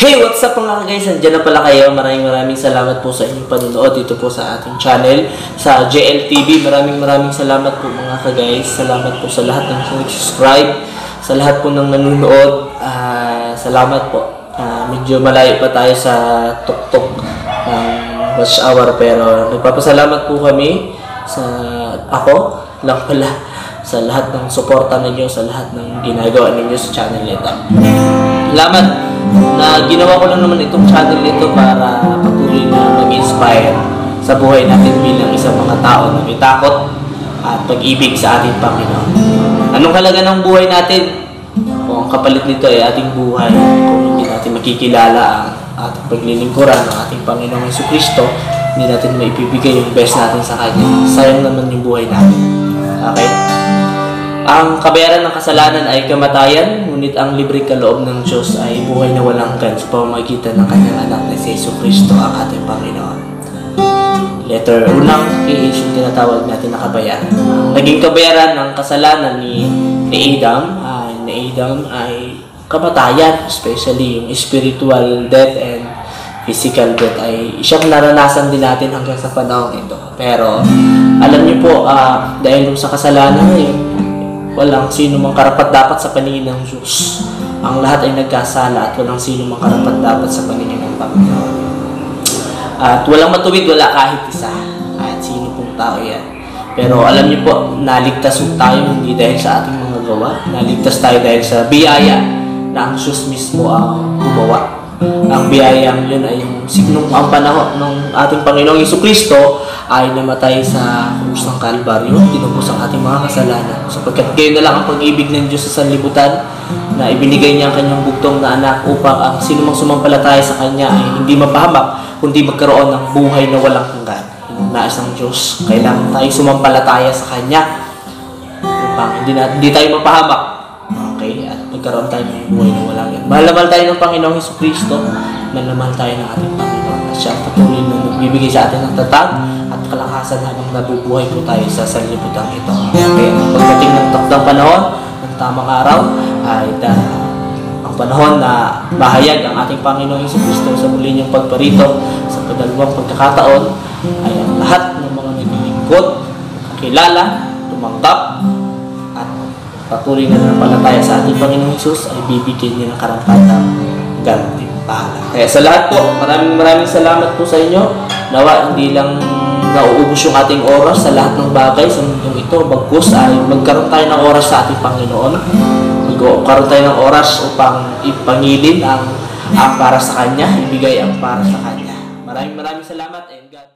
Hey, what's up mga guys? Nandiyan na pala kayo. Maraming salamat po sa inyong panunood dito po sa ating channel, sa JLTV. Maraming salamat po mga guys. Salamat po sa lahat ng subscribe, sa lahat po ng nanonood. Salamat po. Medyo malayo pa tayo sa tuktok ng watch hour, pero nagpapasalamat po kami sa ako lang pala sa lahat ng suporta ninyo, sa lahat ng ginagawa ninyo sa channel nito. Salamat na ginawa ko lang naman itong channel nito para patuloy na mag-inspire sa buhay natin bilang isang mga tao na may takot at pag-ibig sa ating Panginoon. Anong halaga ng buhay natin kung ang kapalit nito ay ating buhay, kung hindi natin makikilala ang ating paglilingkuran ng ating Panginoong Jesucristo, hindi natin maipibigay yung best natin sa Kanya. Sayang naman yung buhay natin. Okay? Ang kabayaran ng kasalanan ay kamatayan, ngunit ang libreng kaloob ng Diyos ay buhay na walang hanggan sa pamamagitan ng Kanyang anak na si Jesucristo, ang ating Panginoon. Letter unang KH yung tinatawag natin na kabayaran. Ang naging kabayaran ng kasalanan ni Adam ay kamatayan, especially yung spiritual death and physical death ay siyang naranasan din natin hanggang sa panahon ito. Pero alam niyo po, dahil sa kasalanan ay walang sino mang karapat-dapat sa paningin ng Diyos. Ang lahat ay nagkasala at walang sino mang karapat-dapat sa paningin ng Panginoon. At walang matuwid, wala kahit isa. Kahit sino pong tao yan. Pero alam niyo po, naligtas tayo hindi dahil sa ating mga gawa. Naligtas tayo dahil sa biyaya na ang Diyos mismo ang gumawa. Ang biyayang yun ay yung signong ang panahon ng ating Panginoong Jesucristo ay namatay sa krus ng Kalbaryo, tinubos ang ating mga kasalanan. Sapagkat gayon na lang ang pag-ibig ng Diyos sa sanlibutan na ibinigay niya ang kanyang bugtong na anak upang ang sinumang sumampalataya sa kanya ay hindi mapahamak, kundi magkaroon ng buhay na walang hanggan. Yung nais ng Diyos, kailangan tayo sumampalataya sa kanya upang hindi tayo mapahamak. Okay, at magkaroon tayo ng buhay na walang hanggan. Mahal tayo ng Panginoong Jesucristo, mahal tayo ng ating Panginoon. At siya patuloy na nagbibigay sa atin ng tatag at kalakasan habang nabubuhay po tayo sa sanlibutan ito. Okay, pagdating ng takdang panahon, ng tamang araw, ay ang panahon na bahayag ang ating Panginoong Jesucristo sa muli niyang pagparito sa padalawang pagkakataon, ay ang lahat ng mga naglilingkod, kakilala, tumanggap, patuloy na napalataya sa ating Panginoong Hesus ay bibigyan niya ng karampatang gantimpala. Kaya sa lahat po, maraming salamat po sa inyo. Nawa, hindi lang nauubos yung ating oras sa lahat ng bagay sa mundong ito. Bagkus ay magkaroon tayo ng oras sa ating Panginoon. Magkaroon tayo ng oras upang ipangilin ang para sa Kanya, ibigay ang para sa Kanya. Maraming salamat and God bless.